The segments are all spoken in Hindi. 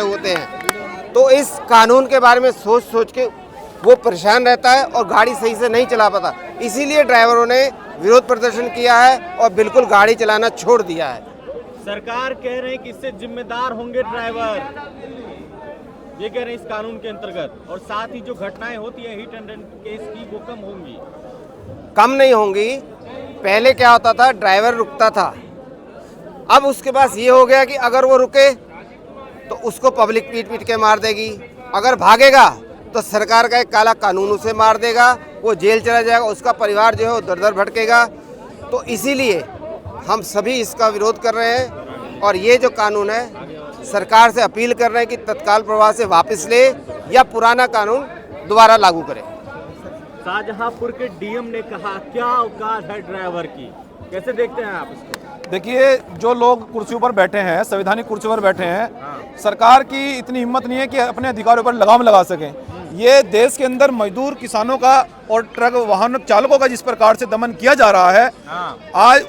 होते हैं। तो इस कानून के बारे में सोच सोच के वो परेशान रहता है और गाड़ी सही से नहीं चला पाता। इसीलिए ड्राइवरों ने विरोध प्रदर्शन किया है और बिल्कुल गाड़ी चलाना छोड़ दिया है। सरकार कह रहे हैं कि इससे जिम्मेदार होंगे ड्राइवर, ये कह रहे हैं इस कानून के अंतर्गत, और साथ ही जो घटनाएं होती है हिट एंड रन केस की वो कम होंगी। कम नहीं होंगी। पहले क्या होता था, ड्राइवर रुकता था, अब उसके पास ये हो गया कि अगर वो रुके तो उसको पब्लिक पीट पीट के मार देगी, अगर भागेगा तो सरकार का एक काला कानून उसे मार देगा, वो जेल चला जाएगा, उसका परिवार जो है वो दर दर भटकेगा। तो इसीलिए हम सभी इसका विरोध कर रहे हैं और ये जो कानून है सरकार से अपील कर रहे हैं कि तत्काल प्रभाव से वापस ले या पुराना कानून दोबारा लागू करें। शाहजहांपुर के डीएम ने कहा क्या औकात है ड्राइवर की, कैसे देखते हैं आप इसको? देखिए, जो लोग कुर्सियों पर बैठे हैं, संवैधानिक कुर्सियों पर बैठे हैं, सरकार की इतनी हिम्मत नहीं है कि अपने अधिकारों पर लगाम लगा सकें। ये देश के अंदर मजदूर किसानों का और ट्रक वाहन चालकों का जिस प्रकार से दमन किया जा रहा है, आज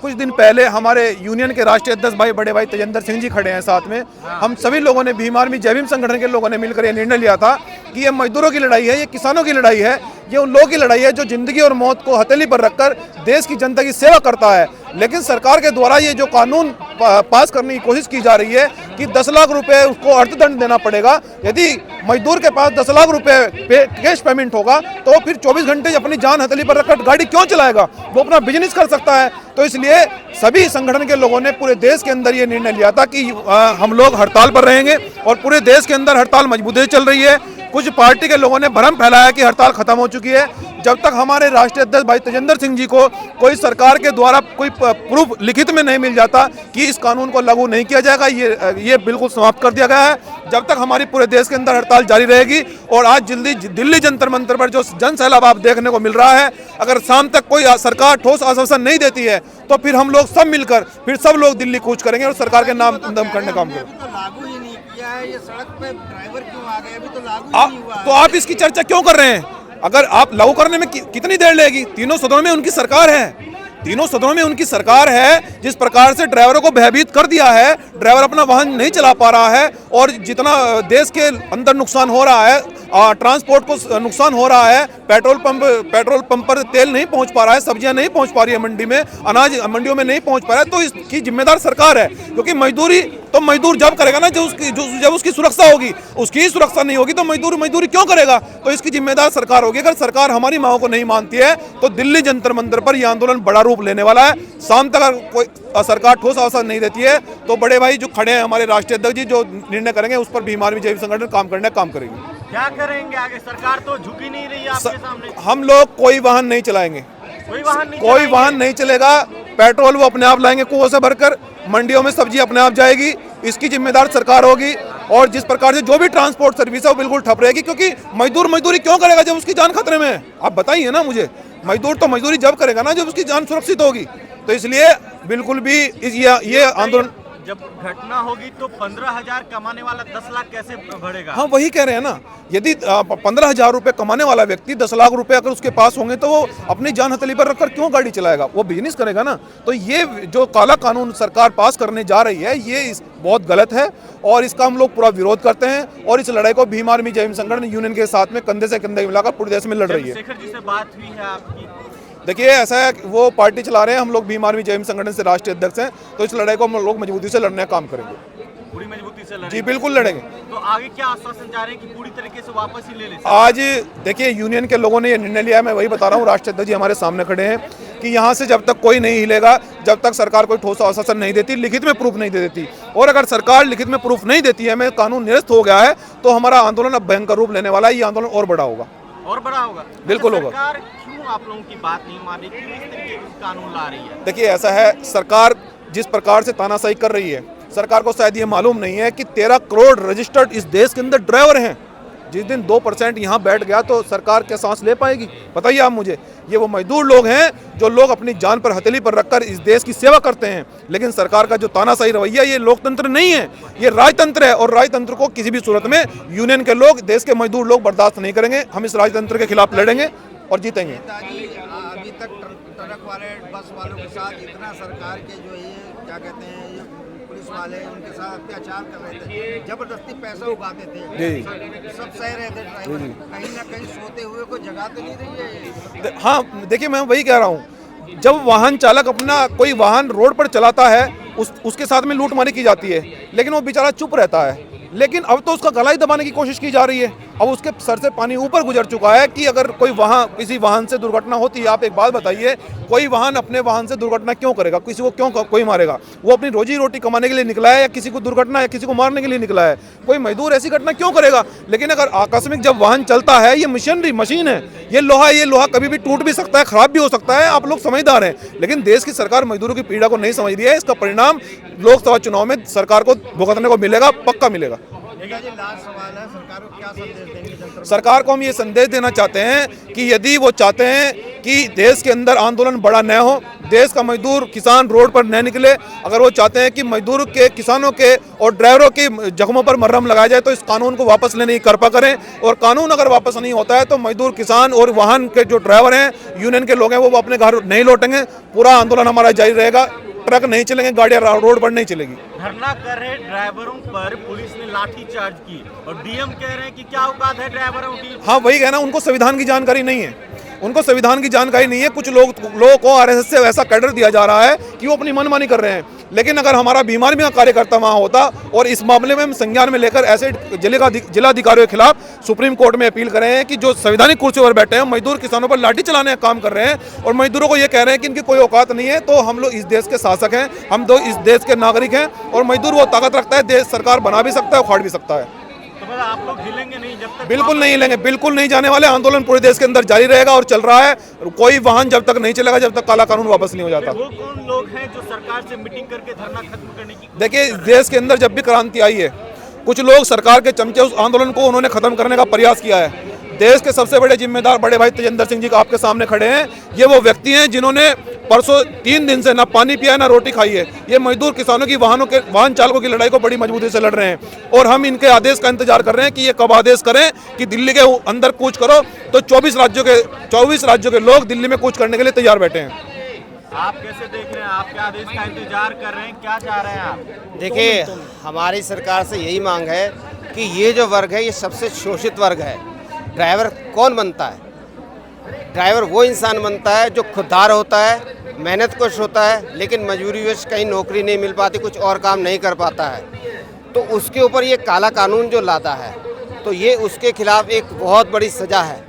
कुछ दिन पहले हमारे यूनियन के राष्ट्रीय अध्यक्ष भाई बड़े भाई तेजेंद्र सिंह जी खड़े हैं साथ में। हम सभी लोगों ने, भीम आर्मी जय भीम संगठन के लोगों ने मिलकर ये निर्णय लिया था कि ये मजदूरों की लड़ाई है, ये किसानों की लड़ाई है, ये उन लोगों की लड़ाई है जो जिंदगी और मौत को हथेली पर रखकर देश की जनता की सेवा करता है। लेकिन सरकार के द्वारा ये जो कानून पास करने की कोशिश की जा रही है कि 10 लाख रुपए उसको अर्थदंड देना पड़ेगा। यदि मजदूर के पास 10 लाख रुपए कैश पेमेंट होगा तो फिर 24 घंटे अपनी जान हथेली पर रखकर गाड़ी क्यों चलाएगा, वो अपना बिजनेस कर सकता है। तो इसलिए सभी संगठन के लोगों ने पूरे देश के अंदर ये निर्णय लिया था कि हम लोग हड़ताल पर रहेंगे और पूरे देश के अंदर हड़ताल मजबूती से चल रही है। कुछ पार्टी के लोगों ने भ्रम फैलाया कि हड़ताल खत्म हो चुकी है। जब तक हमारे राष्ट्रीय अध्यक्ष भाई तेजेंद्र सिंह जी को कोई सरकार के द्वारा कोई प्रूफ लिखित में नहीं मिल जाता कि इस कानून को लागू नहीं किया जाएगा, ये बिल्कुल समाप्त कर दिया गया है। जब तक हमारी पूरे देश के अंदर हड़ताल जारी रहेगी। और आज जल्दी दिल्ली जंतर मंतर पर जो जन सैलाब आप देखने को मिल रहा है, अगर शाम तक कोई सरकार ठोस आश्वासन नहीं देती है तो फिर हम लोग सब मिलकर फिर सब लोग दिल्ली कूच करेंगे और सरकार के नाम दम करने का काम करेंगे। ये सड़क पे ड्राइवर क्यों आ गए, अभी तो लागू ही नहीं हुआ। तो आप इसकी चर्चा क्यों कर रहे हैं? अगर आप लागू करने में कितनी देर लगेगी? तीनों सदनों में उनकी सरकार है, तीनों सदनों में उनकी सरकार है। जिस प्रकार से ड्राइवरों को भयभीत कर दिया है, ड्राइवर अपना वाहन नहीं चला पा रहा है और जितना देश के अंदर नुकसान हो रहा है, ट्रांसपोर्ट को नुकसान हो रहा है, पेट्रोल पंप पर तेल नहीं पहुंच पा रहा है, सब्जियां नहीं पहुंच पा रही है मंडी में, अनाज मंडियों में नहीं पहुंच पा रहा है, तो इसकी जिम्मेदार सरकार है। क्योंकि मजदूरी तो मजदूर जब करेगा ना जब उसकी सुरक्षा होगी, उसकी ही सुरक्षा नहीं होगी तो मजदूरी क्यों करेगा? तो इसकी जिम्मेदार सरकार होगी। अगर सरकार हमारी मांगों को नहीं मानती है तो दिल्ली जंतर मंतर पर यह आंदोलन बड़ा रूप लेने वाला है। शाम तक अगर कोई सरकार ठोस आश्वासन नहीं देती है तो बड़े भाई जो खड़े हैं हमारे राष्ट्रीय अध्यक्ष जी, जो निर्णय करेंगे उस पर भीम आर्मी जय भीम संगठन काम करेंगे। क्या करेंगे आगे? सरकार तो झुकी नहीं रही है आपके सामने। हम लोग कोई वाहन नहीं चलाएंगे, कोई वाहन नहीं चलेगा। पेट्रोल वो अपने आप लाएंगे कुओं से भरकर, मंडियों में सब्जी अपने आप जाएगी, इसकी जिम्मेदार सरकार होगी। और जिस प्रकार से जो भी ट्रांसपोर्ट सर्विस है वो बिल्कुल ठप रहेगी। क्योंकि मजदूरी क्यों करेगा जब उसकी जान खतरे में है? आप बताइए ना मुझे। मजदूर तो मजदूरी जब करेगा ना जब उसकी जान सुरक्षित होगी। तो इसलिए बिल्कुल भी ये आंदोलन, जब घटना होगी तो 15,000 कमाने वाला 10 लाख कैसे बढ़ेगा? हाँ, वही कह रहे हैं ना। यदि 15,000 रुपए कमाने वाला व्यक्ति 10 लाख रुपए अगर उसके पास होंगे तो वो अपनी जान हथेली पर रखकर क्यों गाड़ी चलाएगा? वो बिजनेस करेगा ना। तो ये जो काला कानून सरकार पास करने जा रही है ये बहुत गलत है और इसका हम लोग पूरा विरोध करते हैं। और इस लड़ाई को भीम आर्मी जय भीम संगठन यूनियन के साथ में कंधे से कंधे मिलाकर पूरे देश में लड़ रही है। शेखर जी से बात हुई है आपकी? देखिए, ऐसा है कि वो पार्टी चला रहे हैं, हम लोग भीम आर्मी जय भीम संगठन से राष्ट्रीय अध्यक्ष हैं, तो इस लड़ाई को हम लोग मजबूती से लड़ने का काम करेंगे। पूरी मजबूती से लड़ेंगे? जी बिल्कुल लड़ेंगे। तो आगे क्या आश्वासन जा रहे हैं कि पूरी तरीके से वापस ही ले लें? आज देखिए, यूनियन के लोगों ने ये निर्णय लिया है, मैं वही बता रहा हूँ। राष्ट्रीय अध्यक्ष जी हमारे सामने खड़े हैं कि यहाँ से जब तक कोई नहीं हिलेगा, जब तक सरकार कोई ठोस आश्वासन नहीं देती, लिखित में प्रूफ नहीं दे देती, और अगर सरकार लिखित में प्रूफ नहीं देती है, में कानून निरस्त हो गया है, तो हमारा आंदोलन अब भयंकर रूप लेने वाला है। ये आंदोलन और बड़ा होगा, और बड़ा होगा। बिल्कुल होगा। सरकार क्यों आप लोगों की बात नहीं मान रही, क्यों इस तरीके के कानून ला रही है? देखिए, ऐसा है, सरकार जिस प्रकार से तानाशाही कर रही है, सरकार को शायद ये मालूम नहीं है कि 13 करोड़ रजिस्टर्ड इस देश के अंदर ड्राइवर हैं। जिस दिन 2% यहाँ बैठ गया तो सरकार क्या सांस ले पाएगी? बताइए आप मुझे। ये वो मजदूर लोग हैं जो लोग अपनी जान पर हथेली पर रखकर इस देश की सेवा करते हैं। लेकिन सरकार का जो तानाशाही रवैया, ये लोकतंत्र नहीं है, ये राजतंत्र है। और राजतंत्र को किसी भी सूरत में यूनियन के लोग, देश के मजदूर लोग बर्दाश्त नहीं करेंगे। हम इस राजतंत्र के खिलाफ लड़ेंगे और जीतेंगे। अभी तक ट्रक वाले, बस वालों के साथ इतना सरकार के जो ये क्या कहते हैं, ये पुलिस पुलिस वाले उनके साथ अत्याचार कर रहे थे, जबरदस्ती पैसा उगाते थे, जी। सब सह रहे थे ड्राइवर, कहीं ना कहीं सोते हुए को जगह तो नहीं रही है ये। हाँ देखिए, मैं वही कह रहा हूँ, जब वाहन चालक अपना कोई वाहन रोड पर चलाता है उसके साथ में लूटमारी की जाती है, लेकिन वो बेचारा चुप रहता है। लेकिन अब तो उसका गला ही दबाने की कोशिश की जा रही है। अब उसके सर से पानी ऊपर गुजर चुका है कि अगर कोई किसी वाहन से दुर्घटना होती है, आप एक बात बताइए, कोई वाहन अपने वाहन से दुर्घटना क्यों करेगा? किसी को क्यों कोई मारेगा? वो अपनी रोजी रोटी कमाने के लिए निकला है या किसी को दुर्घटना या किसी को मारने के लिए निकला है? कोई मजदूर ऐसी घटना क्यों करेगा? लेकिन अगर आकस्मिक जब वाहन चलता है, ये मशीन है, ये लोहा कभी भी टूट भी सकता है, खराब भी हो सकता है। आप लोग समझदार हैं, लेकिन देश की सरकार मजदूरों की पीड़ा को नहीं समझ रही है। इसका परिणाम लोकसभा चुनाव में सरकार को भुगतने को मिलेगा, पक्का मिलेगा। जी, लास्ट सवाल है, सरकार को क्या संदेश देंगे? सरकार को हम ये संदेश देना चाहते हैं कि यदि वो चाहते हैं कि देश के अंदर आंदोलन बड़ा न हो, देश का मजदूर किसान रोड पर न निकले, अगर वो चाहते हैं कि मजदूर के, किसानों के और ड्राइवरों के जख्मों पर मरहम लगाया जाए, तो इस कानून को वापस लेने की कृपा करें। और कानून अगर वापस नहीं होता है तो मजदूर, किसान और वाहन के जो ड्राइवर हैं, यूनियन के लोग हैं, वो अपने घर नहीं लौटेंगे। पूरा आंदोलन हमारा जारी रहेगा, ट्रक नहीं चलेंगे, गाड़ियां रोड पर नहीं चलेगी। धरना कर रहे ड्राइवरों पर पुलिस ने लाठी चार्ज की और डीएम कह रहे हैं कि क्या औकात है ड्राइवरों की। हाँ वही कहना, उनको संविधान की जानकारी नहीं है, उनको संविधान की जानकारी नहीं है। कुछ लोगों को आरएसएस से ऐसा कैडर दिया जा रहा है कि वो अपनी मनमानी कर रहे हैं। लेकिन अगर हमारा बीमार भी कार्यकर्ता वहाँ होता और इस मामले में हम संज्ञान में लेकर ऐसे जिलाधिकारियों के खिलाफ सुप्रीम कोर्ट में अपील कर रहे हैं कि जो संवैधानिक कुर्सी पर बैठे हैं, मजदूर किसानों पर लाठी चलाने का काम कर रहे हैं और मजदूरों को ये कह रहे हैं कि इनकी कोई औकात नहीं है, तो हम लोग इस देश के शासक हैं, हम तो इस देश के नागरिक हैं और मजदूर वो ताकत रखता है, देश सरकार बना भी सकता है, उखाड़ भी सकता है। तो मतलब आप लोग हिलेंगे नहीं जब तक? बिल्कुल नहीं हिलेंगे, बिल्कुल नहीं जाने वाले। आंदोलन पूरे देश के अंदर जारी रहेगा और चल रहा है। कोई वाहन जब तक नहीं चलेगा, जब तक काला कानून वापस नहीं हो जाता। वो कौन लोग हैं जो सरकार से मीटिंग करके धरना खत्म करने की? देखिए, इस देश के अंदर जब भी क्रांति आई है, कुछ लोग सरकार के चमचे उस आंदोलन को उन्होंने खत्म करने का प्रयास किया है। देश के सबसे बड़े जिम्मेदार बड़े भाई तेजेंद्र सिंह जी का आपके सामने खड़े हैं। ये वो व्यक्ति हैं जिन्होंने परसों 3 दिन से ना पानी पिया ना रोटी खाई है। ये मजदूर किसानों की वाहन चालकों की लड़ाई को बड़ी मजबूती से लड़ रहे हैं और हम इनके आदेश का इंतजार कर रहे हैं कि ये कब आदेश करें कि दिल्ली के अंदर कूच करो। तो 24 राज्यों के लोग दिल्ली में कूच करने के लिए तैयार बैठे हैं। आप कैसे देख रहे हैं? आपके आदेश का इंतजार कर रहे हैं, क्या चाह रहे हैं आप? देखिए, हमारी सरकार से यही मांग है कि ये जो वर्ग है, ये सबसे शोषित वर्ग है। ड्राइवर कौन बनता है? ड्राइवर वो इंसान बनता है जो खुददार होता है, मेहनतकश होता है, लेकिन मजबूरीवश कहीं नौकरी नहीं मिल पाती, कुछ और काम नहीं कर पाता है, तो उसके ऊपर ये काला कानून जो लाता है, तो ये उसके खिलाफ एक बहुत बड़ी सज़ा है।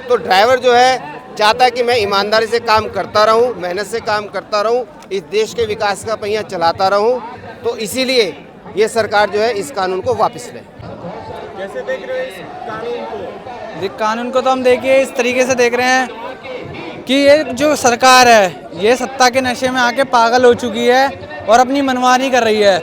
तो ड्राइवर जो है चाहता है कि मैं ईमानदारी से काम करता रहूं, मेहनत से काम करता रहूं, इस देश के विकास का पहिया चलाता रहूं। तो इसीलिए ये सरकार जो है इस कानून को वापस ले। कैसे देख रहे हैं इस कानून को? कानून को तो हम देखिए इस तरीके से देख रहे हैं कि ये जो सरकार है, ये सत्ता के नशे में आके पागल हो चुकी है और अपनी मनमानी कर रही है।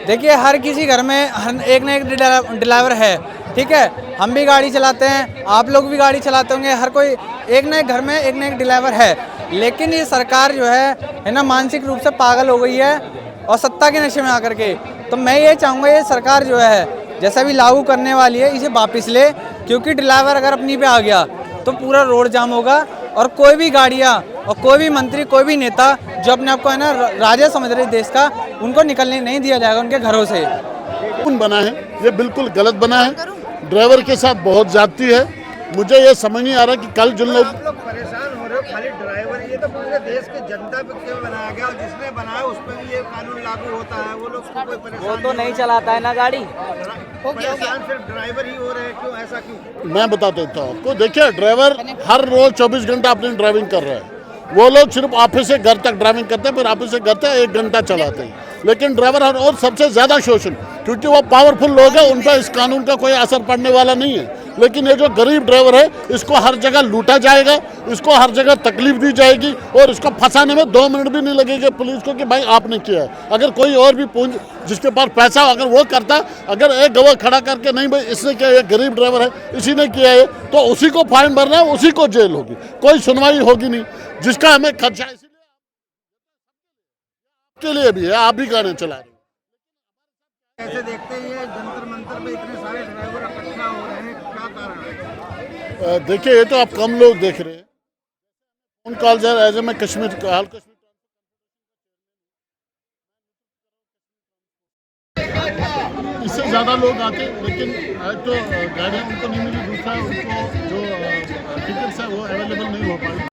देखिए, हर किसी घर में एक ना एक ड्राइवर है, ठीक है? हम भी गाड़ी चलाते हैं, आप लोग भी गाड़ी चलाते होंगे, हर कोई एक ना एक घर में एक ना एक ड्राइवर है। लेकिन ये सरकार जो है ना, मानसिक रूप से पागल हो गई है और सत्ता के नशे में आकर के। तो मैं ये चाहूँगा ये सरकार जो है जैसा भी लागू करने वाली है, इसे वापस ले, क्योंकि ड्राइवर अगर अपनी पे आ गया तो पूरा रोड जाम होगा और कोई भी गाड़ियाँ और कोई भी मंत्री, कोई भी नेता जो अपने आप को है ना राजा समझ रहे देश का, उनको निकलने नहीं दिया जाएगा उनके घरों से। बना है ये बिल्कुल गलत बना है। ड्राइवर के साथ बहुत ज्यादती है। मुझे ये समझ नहीं आ रहा कि कल जिन लोग आप लोग परेशान हो रहे हो, खाली ड्राइवर, ये तो पूरे देश के जनता पे क्यों बनाया गया? और जिसने बनाया उस पर भी ये कानून लागू होता है, वो लोग को कोई परेशान? वो तो नहीं चलाता है ना गाड़ी। परेशान सिर्फ ड्राइवर ही हो रहे हैं, क्यों? ऐसा क्यों? मैं बता देता हूँ आपको। देखिए, ड्राइवर हर रोज 24 घंटा अपनी ड्राइविंग कर रहा है। वो लोग सिर्फ ऑफिस से घर तक ड्राइविंग करते हैं, फिर ऑफिस से घर तक 1 घंटा चलाते हैं। लेकिन ड्राइवर और सबसे ज़्यादा शोषण, क्योंकि वो पावरफुल लोग हैं, उन पर इस कानून का कोई असर पड़ने वाला नहीं है। लेकिन ये जो गरीब ड्राइवर है, इसको हर जगह लूटा जाएगा, इसको हर जगह तकलीफ दी जाएगी और इसको फंसाने में 2 मिनट भी नहीं लगेगा पुलिस को कि भाई आपने किया है। अगर कोई और भी पूंज जिसके पास पैसा अगर वो करता, अगर एक गवाह खड़ा करके नहीं भाई इसने किया, ये गरीब ड्राइवर है, इसी ने किया है, तो उसी को फाइन भरना है, उसी को जेल होगी, कोई सुनवाई होगी नहीं। जिसका हमें खर्चा इसलिए के लिए भी है, आप भी गाड़ी चला रहे हैं। कैसे देखते हैं ये जंतर मंतर पे इतने सारे ड्राइवर इकट्ठा हो रहे हैं, क्या कारण है? देखिए, ये तो आप कम लोग देख रहे हैं। उन कॉल एज ए मैं कश्मीर से ज़्यादा लोग आते, लेकिन आज तो गाड़ियाँ उनको नहीं मिली, दूसरा उनको जो टिकट्स है वो अवेलेबल नहीं हो पाई।